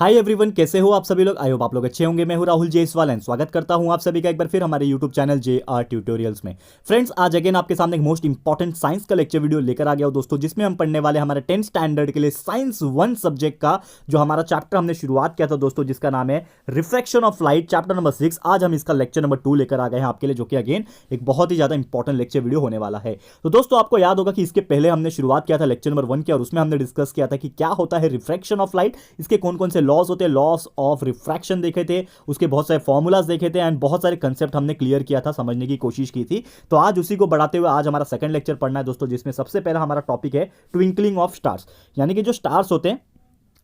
Hi everyone, कैसे हो आप सभी लोग। आई होप आप लोग अच्छे होंगे। मैं हूं राहुल जेसवाल एंड स्वागत करता हूं आप सभी का एक बार फिर हमारे यूट्यूब चैनल JR ट्यूटोरियल्स में। फ्रेंड्स, आज अगेन आपके सामने एक मोस्ट इंपॉर्टेंट साइंस का लेक्चर वीडियो लेकर आ गया हूं दोस्तों, जिसमें हम पढ़ने वाले हमारे 10th स्टैंडर्ड के लिए साइंस 1 सब्जेक्ट का जो हमारा चैप्टर हमने शुरुआत किया था दोस्तों, जिसका नाम है refraction of light, chapter number 6। आज हम इसका लेक्चर नंबर 2 लेकर आ गए हैं आपके लिए, जो कि अगेन एक बहुत ही ज्यादा इंपॉर्टेंट लेक्चर वीडियो होने वाला है। तो दोस्तों, आपको याद होगा कि इसके पहले हमने शुरुआत किया था लेक्चर नंबर 1 की, और उसमें हमने डिस्कस किया था कि क्या होता है रिफ्रैक्शन ऑफ लाइट, इसके कौन कौन से लॉस होते हैं, लॉस ऑफ रिफ्रैक्शन देखे थे, उसके बहुत सारे फॉर्मूलाज देखे थे एंड बहुत सारे कंसेप्ट हमने क्लियर किया था, समझने की कोशिश की थी। तो आज उसी को बढ़ाते हुए आज हमारा सेकंड लेक्चर पढ़ना है दोस्तों, जिसमें सबसे पहला हमारा टॉपिक है ट्विंकलिंग ऑफ स्टार्स। यानी कि जो स्टार्स होते हैं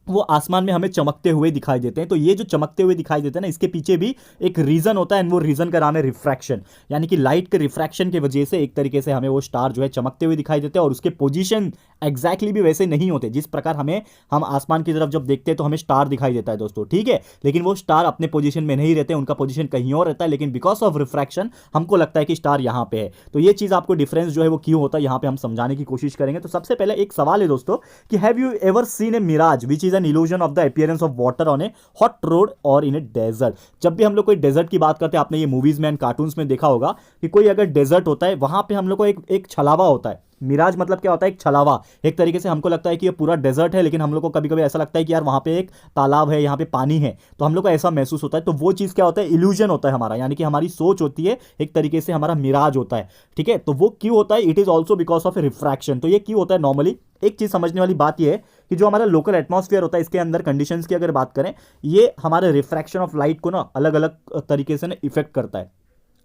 वो आसमान में हमें चमकते हुए दिखाई देते हैं। तो ये जो चमकते हुए दिखाई देते हैं ना, इसके पीछे भी एक रीजन होता है एंड वो रीजन का नाम है रिफ्रैक्शन। यानी कि लाइट के रिफ्रैक्शन की वजह से एक तरीके से हमें वो स्टार जो है चमकते हुए दिखाई देते हैं, और उसके पोजीशन एग्जैक्टली भी वैसे नहीं होते जिस प्रकार हम आसमान की तरफ जब देखते हैं तो हमें स्टार दिखाई देता है दोस्तों, ठीक है। लेकिन वो स्टार अपने पोजीशन में नहीं रहते, उनका पोजीशन कहीं और रहता है, लेकिन बिकॉज ऑफ रिफ्रैक्शन हमको लगता है कि स्टार यहां पे है। तो ये चीज आपको डिफरेंस जो है वो क्यों होता है यहां पे हम समझाने की कोशिश करेंगे। तो सबसे पहले एक सवाल है दोस्तों कि have you ever seen a mirage which is an illusion of the appearance of water on a hot road or in a desert। जब भी हम लोग कोई डेजर्ट की बात करते हैं, आपने ये मूवीज में एंड कार्टून्स में देखा होगा कि कोई अगर डेजर्ट होता है, वहां पे हम लोग को एक छलावा होता है। मिराज मतलब क्या होता है? एक छलावा। एक तरीके से हमको लगता है कि ये पूरा डेजर्ट है, लेकिन हम लोग को कभी कभी ऐसा लगता है कि यार वहां पे एक तालाब है, यहाँ पे पानी है, तो हम लोग को ऐसा महसूस होता है। तो वो चीज क्या होता है? इल्यूजन होता है हमारा, यानी कि हमारी सोच होती है, एक तरीके से हमारा मिराज होता है, ठीक है। तो वो क्यों होता है? It is also because of A refraction. तो ये क्यों होता है नॉर्मली? एक चीज समझने वाली बात यह है कि जो हमारा लोकल एटमॉस्फेयर होता है, इसके अंदर कंडीशंस की अगर बात करें, ये हमारे रिफ्रैक्शन ऑफ लाइट को ना अलग अलग तरीके से ना इफेक्ट करता है।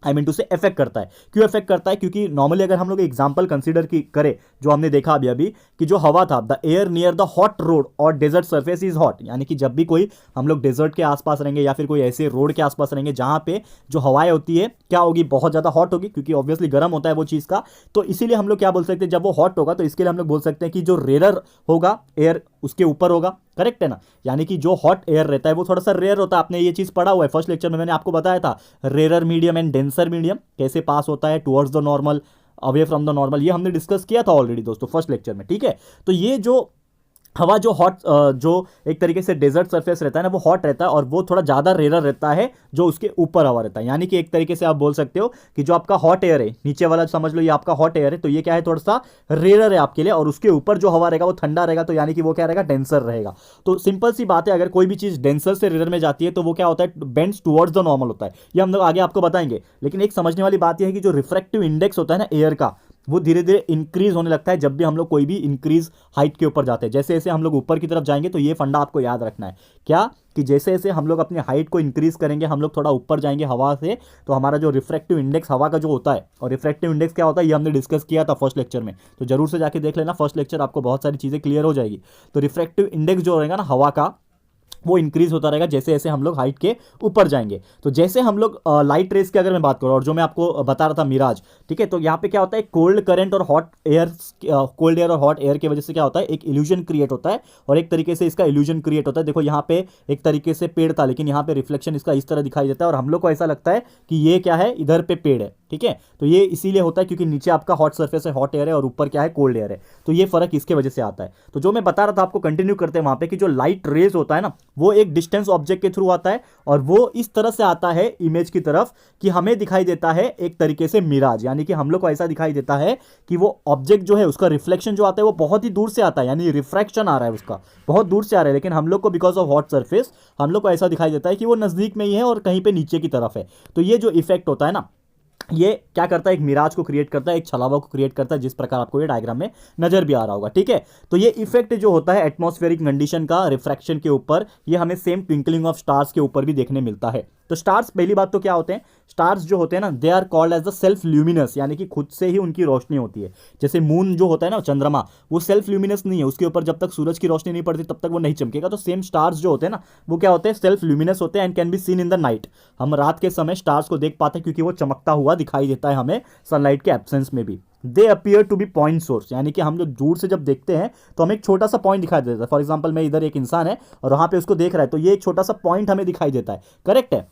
आई मीन टू से इफेक्ट करता है। क्यों इफेक्ट करता है? क्योंकि नॉर्मली अगर हम लोग एग्जांपल कंसीडर की करें, जो हमने देखा अभी अभी कि जो हवा था, the air near the hot road और डेजर्ट सरफेस इज हॉट। यानी कि जब भी कोई हम लोग डेजर्ट के आसपास रहेंगे या फिर कोई ऐसे रोड के आसपास रहेंगे जहां पे जो हवाएं होती है क्या होगी? बहुत ज्यादा हॉट होगी, क्योंकि ऑब्वियसली गर्म होता है वो चीज का। तो इसीलिए हम लोग क्या बोल सकते हैं, जब वो हॉट होगा तो इसके लिए हम लोग बोल सकते हैं कि जो रेयर होगा एयर उसके ऊपर होगा। करेक्ट है ना? यानी कि जो हॉट एयर रहता है वो थोड़ा सा रेयर होता है। आपने ये चीज पढ़ा हुआ है फर्स्ट लेक्चर में, मैंने आपको बताया था rare medium and denser medium कैसे पास होता है towards the normal, away from the normal. ये हमने डिस्कस किया था ऑलरेडी दोस्तों फर्स्ट लेक्चर में, ठीक है। तो ये जो हवा जो हॉट जो एक तरीके से डेजर्ट सरफेस रहता है ना, वो हॉट रहता है और वो थोड़ा ज़्यादा रेयर रहता है जो उसके ऊपर हवा रहता है। यानी कि एक तरीके से आप बोल सकते हो कि जो आपका हॉट एयर है, नीचे वाला समझ लो ये आपका हॉट एयर है, तो ये क्या है? थोड़ा सा रेयर है आपके लिए, और उसके ऊपर जो हवा रहेगा वो ठंडा रहेगा, तो यानी कि वो क्या रहेगा? डेंसर रहेगा। तो सिंपल सी बात है, अगर कोई भी चीज़ डेंसर से रेयर में जाती है तो वो क्या होता है? बेंड्स टुवर्ड्स द नॉर्मल होता है। ये हम लोग आगे आपको बताएंगे। लेकिन एक समझने वाली बात यह है कि जो रिफ्रैक्टिव इंडेक्स होता है ना एयर का, वो धीरे धीरे इंक्रीज होने लगता है जब भी हम लोग कोई भी इंक्रीज हाइट के ऊपर जाते हैं। जैसे जैसे हम लोग ऊपर की तरफ जाएंगे, तो ये फंडा आपको याद रखना है क्या, कि जैसे जैसे हम लोग अपनी हाइट को इंक्रीज करेंगे, हम लोग थोड़ा ऊपर जाएंगे हवा से, तो हमारा जो रिफ्रैक्टिव इंडेक्स हवा का जो होता है, और रिफ्रैक्टिव इंडेक्स क्या होता है ये हमने डिस्कस किया था फर्स्ट लेक्चर में, तो जरूर से जाके देख लेना फर्स्ट लेक्चर, आपको बहुत सारी चीज़ें क्लियर हो जाएगी। तो रिफ्रैक्टिव इंडेक्स जो रहेगा ना हवा का, वो इंक्रीज होता रहेगा जैसे जैसे हम लोग हाइट के ऊपर जाएंगे। तो जैसे हम लोग लाइट रेस की अगर मैं बात करूँ, और जो मैं आपको बता रहा था मिराज, ठीक है, तो यहाँ पे क्या होता है? कोल्ड करंट और हॉट एयर, कोल्ड एयर और हॉट एयर की वजह से क्या होता है? एक इल्यूजन क्रिएट होता है, और एक तरीके से इसका इल्यूजन क्रिएट होता है। देखो यहाँ पे एक तरीके से पेड़ था, लेकिन यहाँ पे रिफ्लेक्शन इसका इस तरह दिखाई देता है, और हम लोग को ऐसा लगता है कि ये क्या है? इधर पे पेड़ है, ठीक है। तो ये इसीलिए होता है क्योंकि नीचे आपका हॉट सर्फेस है, हॉट एयर है, और ऊपर क्या है? कोल्ड एयर है। तो ये फर्क इसके वजह से आता है। तो जो मैं बता रहा था आपको, कंटिन्यू करते हैं वहां पे, कि जो लाइट रेज होता है ना, वो एक डिस्टेंस ऑब्जेक्ट के थ्रू आता है, और वो इस तरह से आता है इमेज की तरफ कि हमें दिखाई देता है एक तरीके से मिराज। यानी कि हम लोग को ऐसा दिखाई देता है कि वो ऑब्जेक्ट जो है उसका रिफ्लेक्शन जो आता है वो बहुत ही दूर से आता है, यानी रिफ्रैक्शन आ रहा है उसका बहुत दूर से आ रहा है। लेकिन हम लोग को बिकॉज ऑफ हॉट सरफेस हम लोग को ऐसा दिखाई देता है कि वो नजदीक में ही है और कहीं पे नीचे की तरफ है। तो ये जो इफेक्ट होता है ना, ये क्या करता है? एक मिराज को क्रिएट करता है, एक छलावा को क्रिएट करता है, जिस प्रकार आपको ये डायग्राम में नजर भी आ रहा होगा, ठीक है। तो ये इफेक्ट जो होता है एटमॉस्फेरिक कंडीशन का रिफ्रैक्शन के ऊपर, ये हमें सेम ट्विंकलिंग ऑफ स्टार्स के ऊपर भी देखने मिलता है। तो स्टार्स, पहली बात तो क्या होते हैं? स्टार्स जो होते हैं ना, they are called as the self luminous, यानी कि खुद से ही उनकी रोशनी होती है। जैसे मून जो होता है ना, चंद्रमा, वो सेल्फ ल्यूमिनस नहीं है, उसके ऊपर जब तक सूरज की रोशनी नहीं पड़ती तब तक वो नहीं चमकेगा। तो सेम स्टार्स जो होते हैं ना, वो क्या होते हैं? सेल्फ ल्यूमिनस होते हैं and can be seen in the night. हम रात के समय स्टार्स को देख पाते हैं क्योंकि वो चमकता हुआ दिखाई देता है हमें सनलाइट के एब्सेंस में भी। They appear to be point source, यानी कि हम लोग दूर से जब देखते हैं तो हमें एक छोटा सा पॉइंट दिखाई देता है। फॉर एग्जांपल मैं इधर एक इंसान है और वहां पे उसको देख रहा है, तो ये एक छोटा सा पॉइंट हमें दिखाई देता है, करेक्ट है।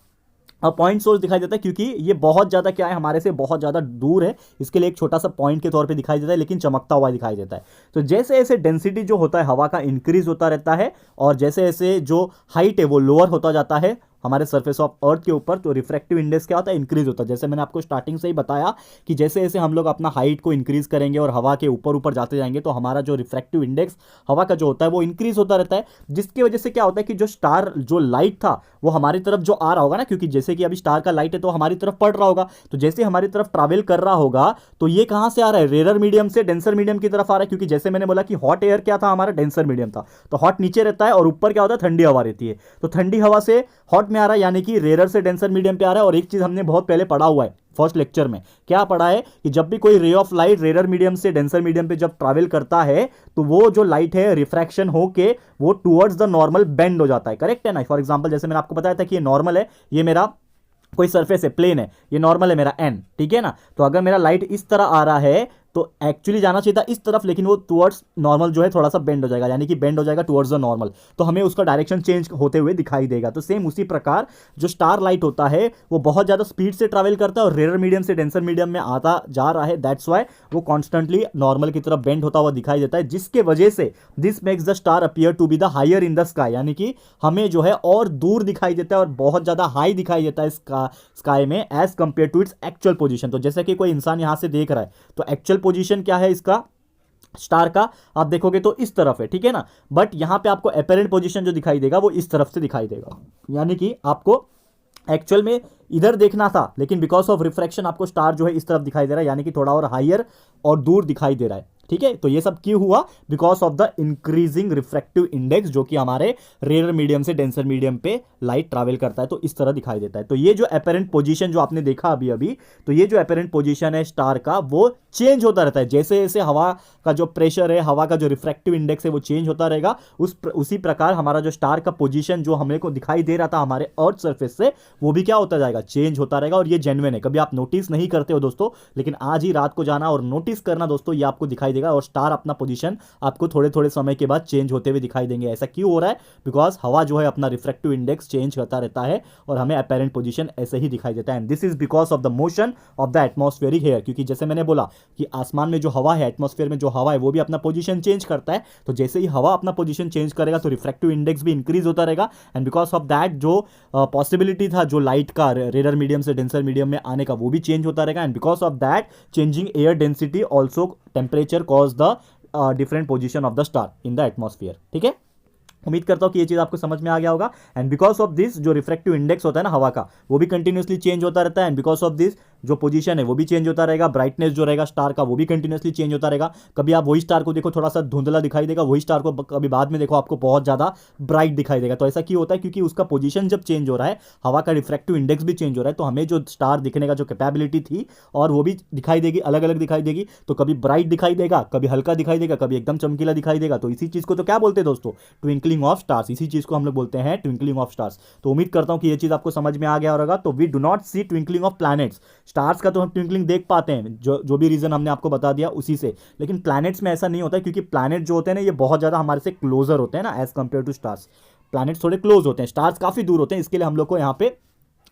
अब पॉइंट सोर्स दिखाई देता है क्योंकि ये बहुत ज़्यादा क्या है, हमारे से बहुत ज़्यादा दूर है, इसके लिए एक छोटा सा पॉइंट के तौर पे दिखाई देता है, लेकिन चमकता हुआ दिखाई देता है। तो जैसे जैसे डेंसिटी जो होता है हवा का इंक्रीज होता रहता है, और जैसे जैसे जो हाइट है वो लोअर होता जाता है हमारे सरफेस ऑफ अर्थ के ऊपर, तो रिफ्रैक्टिव इंडेक्स क्या होता है, इंक्रीज होता है। जैसे मैंने आपको स्टार्टिंग से ही बताया कि जैसे जैसे हम लोग अपना हाइट को इंक्रीज करेंगे और हवा के ऊपर ऊपर जाते जाएंगे, तो हमारा जो रिफ्रैक्टिव इंडेक्स हवा का जो होता है वो इंक्रीज होता रहता है, जिसकी वजह से क्या होता है कि जो स्टार जो लाइट था वो हमारी तरफ जो आ रहा होगा ना, क्योंकि जैसे कि अभी स्टार का लाइट है तो हमारी तरफ पड़ रहा होगा, तो जैसे हमारी तरफ ट्रैवल कर रहा होगा तो ये कहां से आ रहा है, रेयर मीडियम से डेंसर मीडियम की तरफ आ रहा है। क्योंकि जैसे मैंने बोला कि हॉट एयर क्या था, हमारा डेंसर मीडियम था, तो हॉट नीचे रहता है और ऊपर क्या होता है, ठंडी हवा रहती है, तो ठंडी हवा से हॉट में आ रहा है, यानी कि रेयर से डेंसर मीडियम पे आ रहा है। और एक चीज हमने बहुत पहले पढ़ा हुआ है फर्स्ट लेक्चर में, क्या पढ़ा है कि जब भी कोई ray of light rare medium से डेंसर मीडियम पे जब ट्रैवल करता है तो वो जो लाइट है रिफ्रैक्शन होके वो टुवर्ड्स द नॉर्मल बेंड हो जाता है, करेक्ट है ना। फॉर एग्जांपल जैसे मैंने आपको बताया था कि ये नॉर्मल है, ये मेरा कोई सरफेस है, प्लेन है, ये नॉर्मल है मेरा एन, ठीक है ना। तो अगर मेरा लाइट इस तरह आ रहा है तो एक्चुअली जाना चाहिए था इस तरफ, लेकिन वो टुवर्ड्स नॉर्मल जो है थोड़ा सा बेंड हो जाएगा, यानी कि बेंड हो जाएगा टुवर्ड्स द नॉर्मल, तो हमें उसका डायरेक्शन चेंज होते हुए दिखाई देगा। तो सेम उसी प्रकार जो स्टार लाइट होता है वो बहुत ज़्यादा स्पीड से ट्रैवल करता है और रेयर मीडियम से डेंसर मीडियम में आता जा रहा है, दैट्स वाई वो कॉन्स्टेंटली नॉर्मल की तरफ बेंड होता हुआ दिखाई देता है, जिसके वजह से this makes the star appear to be the higher in the sky, यानी कि हमें जो है और दूर दिखाई देता है और बहुत ज़्यादा हाई दिखाई देता है स्काई में as compare to its actual position. तो जैसे कि कोई इंसान यहां से देख रहा है तो एक्चुअल पोजीशन क्या है इसका, स्टार का, आप देखोगे तो इस तरफ है, ठीक है ना। बट यहां पे आपको अपेरेंट पोजीशन जो दिखाई देगा वो इस तरफ से दिखाई देगा, यानी कि आपको एक्चुअल में इधर देखना था, लेकिन बिकॉज ऑफ रिफ्रैक्शन आपको स्टार जो है इस तरफ दिखाई दे रहा है, यानी कि थोड़ा और हायर और दूर दिखाई दे रहा है, ठीक है। तो ये सब क्यों हुआ, because of the increasing refractive index, जो कि हमारे रेयर मीडियम से डेंसर मीडियम पे लाइट ट्रैवल करता है, तो इस तरह दिखाई देता है। तो ये जो अपेरेंट पोजीशन जो आपने देखा अभी अभी, तो ये जो अपेरेंट पोजीशन है स्टार का वो चेंज होता रहता है, जैसे जैसे हवा का जो प्रेशर है, हवा का जो रिफ्रैक्टिव इंडेक्स है वो चेंज होता रहेगा, उसी प्रकार हमारा जो स्टार का पोजीशन जो हमें को दिखाई दे रहा था हमारे अर्थ सरफेस से, वो भी क्या होता जाएगा, चेंज होता रहेगा। और ये जेन्युइन है, कभी आप नोटिस नहीं करते हो दोस्तों, लेकिन आज ही रात को जाना और नोटिस करना दोस्तों, ये आपको दिखाई देगा और स्टार अपना पोजीशन आपको थोड़े थोड़े समय के बाद चेंज होते हुए दिखाई देंगे। ऐसा क्यों हो रहा है, बिकॉज हवा जो है अपना रिफ्रैक्टिव इंडेक्स चेंज करता रहता है और हमें अपेरेंट पोजीशन ऐसे ही दिखाई देता है। And this is because of the motion of the atmospheric air, क्योंकि जैसे मैंने बोला कि आसमान में जो हवा है, एटमॉस्फेयर में जो हवा है, वो भी अपना पोजीशन चेंज करता है, तो जैसे ही हवा अपना पोजीशन चेंज करेगा तो रिफ्रैक्टिव इंडेक्स भी इंक्रीज होता रहेगा। एंड बिकॉज ऑफ दैट जो पॉसिबिलिटी था जो लाइट का रेयर मीडियम से डेंसर मीडियम में आने का, वो भी चेंज होता रहेगा। And because of that changing air density also temperature cause the different position of the star in the atmosphere, ठीक है। उम्मीद करता हूं कि ये चीज आपको समझ में आ गया होगा। एंड बिकॉज ऑफ दिस जो रिफ्रैक्टिव इंडेक्स होता है ना हवा का, वो भी कंटिन्यूसली चेंज होता रहता है। एंड बिकॉज ऑफ दिस जो पोजीशन है वो भी चेंज होता रहेगा, ब्राइटनेस जो रहेगा स्टार का वो भी कंटिन्यूसली चेंज होता रहेगा। कभी आप वही स्टार को देखो थोड़ा सा धुंधला दिखाई देगा, वही स्टार को कभी बाद में देखो आपको बहुत ज्यादा ब्राइट दिखाई देगा। तो ऐसा क्यों होता है, क्योंकि उसका पोजीशन जब चेंज हो रहा है, हवा का रिफ्रैक्टिव इंडेक्स भी चेंज हो रहा है, तो हमें जो स्टार दिखने का जो कैपेबिलिटी थी और वो भी दिखाई देगी, अलग अलग दिखाई देगी। तो कभी ब्राइट दिखाई देगा, कभी हल्का दिखाई देगा, कभी एकदम चमकीला दिखाई देगा। तो इसी चीज को तो क्या बोलते हैं दोस्तों, ट्विंकलिंग ऑफ स्टार्स, इसी चीज को हम लोग बोलते हैं ट्विंकलिंग ऑफ स्टार्स। तो उम्मीद करता हूं कि ये चीज आपको समझ में आ गया होगा। तो we do not see twinkling of planets, stars का तो हम ट्विंकलिंग देख पाते हैं, जो भी रीजन हमने आपको बता दिया उसी से, लेकिन प्लैनेट्स में ऐसा नहीं होता है, क्योंकि प्लैनेट जो होते हैं ना ये बहुत ज्यादा हमारे से क्लोजर होते हैं ना as compare to stars. Planets थोड़े क्लोज होते हैं, स्टार्स काफी दूर होते हैं, इसके लिए हम लोग को यहाँ पे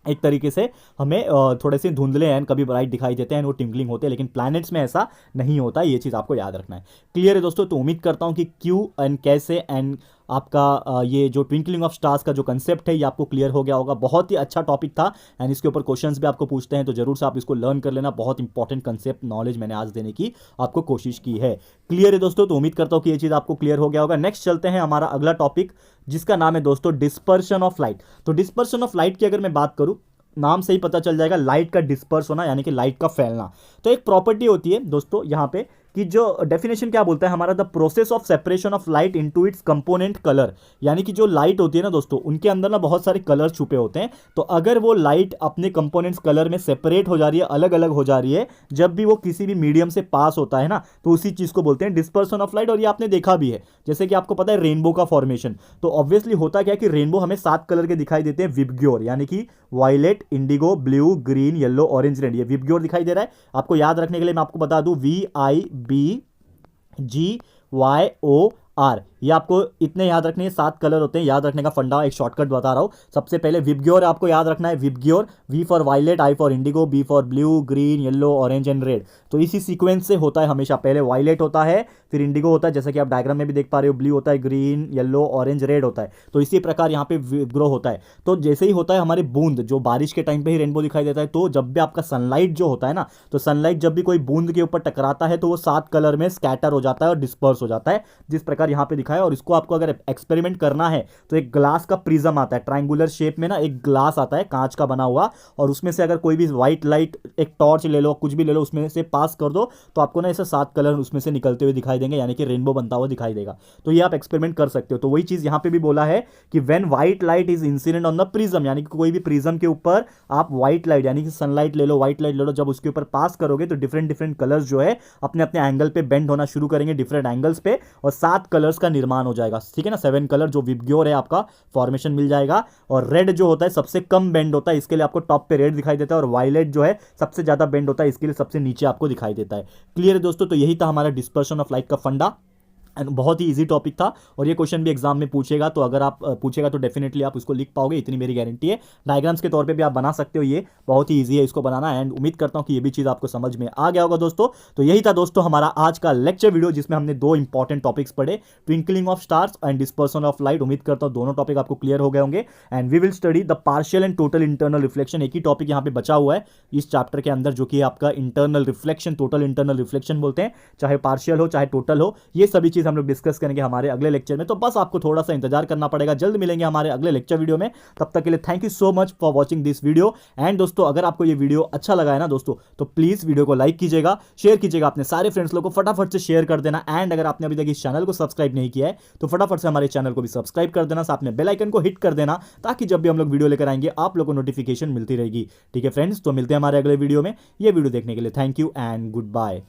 एक तरीके से हमें थोड़े से धुंधले हैं, कभी ब्राइट दिखाई देते हैं, वो टिंकलिंग होते हैं, लेकिन प्लैनेट्स में ऐसा नहीं होता। ये चीज़ आपको याद रखना है। क्लियर है दोस्तों। तो उम्मीद करता हूं कि क्यों एंड कैसे एंड आपका ये जो ट्विंकलिंग ऑफ स्टार्स का जो कंसेप्ट है ये आपको क्लियर हो गया होगा। बहुत ही अच्छा टॉपिक था एंड इसके ऊपर क्वेश्चंस भी आपको पूछते हैं, तो जरूर से आप इसको लर्न कर लेना। बहुत इंपॉर्टेंट कंसेप्ट नॉलेज मैंने आज देने की आपको कोशिश की है। क्लियर है दोस्तों। तो उम्मीद करता हूं कि ये चीज़ आपको क्लियर हो गया होगा। नेक्स्ट चलते हैं हमारा अगला टॉपिक, जिसका नाम है दोस्तों डिस्पर्शन ऑफ लाइट। तो डिस्पर्शन ऑफ लाइट की अगर मैं बात करूं, नाम से ही पता चल जाएगा, लाइट का डिस्पर्स होना यानी कि लाइट का फैलना। तो एक प्रॉपर्टी होती है दोस्तों यहाँ पे कि जो डेफिनेशन क्या बोलता है हमारा, the process of separation of light into its component colour. यानी कि जो लाइट होती है ना दोस्तों, उनके अंदर ना बहुत सारे कलर छुपे होते हैं। तो अगर वो लाइट अपने कंपोनेंट्स कलर में सेपरेट हो जा रही है, अलग अलग हो जा रही है, जब भी वो किसी भी मीडियम से पास होता है ना, तो उसी चीज को बोलते हैं डिस्पर्सन ऑफ लाइट। और ये आपने देखा भी है, जैसे कि आपको पता है रेनबो का फॉर्मेशन। तो ऑब्वियसली होता क्या है कि रेनबो हमें 7 कलर के दिखाई देते हैं विबग्योर, यानी कि violet, indigo, blue, green, yellow, orange, red. ये विबग्योर दिखाई दे रहा है। आपको याद रखने के लिए मैं आपको बता दूं VIBGYOR, ये आपको इतने याद रखने हैं, 7 कलर होते हैं। याद रखने का फंडा, एक शॉर्टकट बता रहा हूँ। सबसे पहले विबग्योर आपको याद रखना है, VIBGYOR, V for violet, I for indigo, B for blue, green, yellow, orange and red. तो इसी सीक्वेंस से होता है हमेशा। पहले वायलेट होता है, फिर इंडिगो होता है, जैसे कि आप डायग्राम में भी देख पा रहे हो, ब्लू होता है, ग्रीन, येलो, ऑरेंज, रेड होता है। तो इसी प्रकार यहाँ पे ग्रो होता है। तो जैसे ही होता है हमारे बूंद, जो बारिश के टाइम पे ही रेनबो दिखाई देता है, तो जब भी आपका सनलाइट जो होता है ना, तो सनलाइट जब भी कोई बूंद के ऊपर टकराता है तो वो 7 कलर में स्कैटर हो जाता है और डिस्पर्स हो जाता है, जिस प्रकार यहाँ पे दिखाया। और इसको आपको अगर एक्सपेरिमेंट करना है तो एक ग्लास का प्रिज्म आता है, ट्राइंगुलर शेप में ना एक ग्लास आता है कांच का बना हुआ, और उसमें से अगर कोई भी व्हाइट लाइट, एक टॉर्च ले लो, कुछ भी ले लो, उसमें से पास कर दो, तो आपको ना ऐसे 7 कलर उसमें से निकलते हुए दिखाई देंगे, यानी कि रेनबो बनता हुआ दिखाई देगा। तो ये आप एक्सपेरिमेंट कर सकते हो। तो वही चीज यहाँ पे भी बोला है कि when white light is incident on the prism, यानी कि कोई भी प्रिज्म के ऊपर आप व्हाइट लाइट, यानी कि सनलाइट ले लो, व्हाइट लाइट ले लो, जब उसके ऊपर पास करोगे तो डिफरेंट डिफरेंट कलर्स जो है अपने अपने एंगल पे बेंड होना शुरू करेंगे, डिफरेंट एंगल्स पे, और 7 कलर्स का निर्माण हो जाएगा। ठीक है ना, 7 कलर जो विबग्योर है आपका फॉर्मेशन मिल जाएगा। और रेड जो होता है सबसे कम बेंड होता है, इसके लिए आपको टॉप पे रेड दिखाई देता है, और वायलेट जो है सबसे ज्यादा बेंड होता है, इसके लिए सबसे नीचे आपको दिखाई देता है। क्लियर है दोस्तों? तो यही था हमारा डिस्पर्शन ऑफ लाइट का फंडा, एंड बहुत ही इजी टॉपिक था। और ये क्वेश्चन भी एग्जाम में पूछेगा, तो अगर आप पूछेगा तो डेफिनेटली आप उसको लिख पाओगे, इतनी मेरी गारंटी है। डायग्राम्स के तौर पे भी आप बना सकते हो, ये बहुत ही इजी है इसको बनाना, एंड उम्मीद करता हूँ कि ये भी चीज़ आपको समझ में आ गया होगा दोस्तों। तो यही था दोस्तों हमारा आज का लेक्चर वीडियो, जिसमें हमने 2 इंपॉर्टेंट टॉपिक्स पढ़े, twinkling of stars and dispersion of light. उम्मीद करता हूँ दोनों टॉपिक आपको क्लियर हो गए होंगे। And we will study the partial and total internal reflection. एक ही टॉपिक यहाँ पे बचा हुआ है इस चैप्टर के अंदर, जो कि आपका internal reflection, total internal reflection बोलते हैं, चाहे पार्शियल हो चाहे टोटल हो। ये सभी चीज़ हम लोग डिस्कस करेंगे हमारे अगले लेक्चर में। तो बस आपको थोड़ा सा इंतजार करना पड़ेगा, जल्द मिलेंगे हमारे अगले लेक्चर वीडियो में। तब तक के लिए thank you so much for watching this video. And दोस्तों, अगर आपको ये वीडियो अच्छा लगा है ना दोस्तों, तो प्लीज वीडियो को लाइक कीजिएगा, शेयर कीजिएगा, अपने सारे फ्रेंड्स लोगों को फटाफट से शेयर कर देना। एंड अगर आपने अभी तक इस चैनल को सब्सक्राइब नहीं किया है तो फटाफट से हमारे चैनल को भी सब्सक्राइब कर देना, साथ में बेल आइकन को हिट कर देना, ताकि जब भी हम लोग वीडियो लेकर आएंगे आप लोगों को नोटिफिकेशन मिलती रहेगी। ठीक है फ्रेंड्स, तो मिलते हैं हमारे अगले वीडियो में। ये वीडियो देखने के लिए thank you and good bye.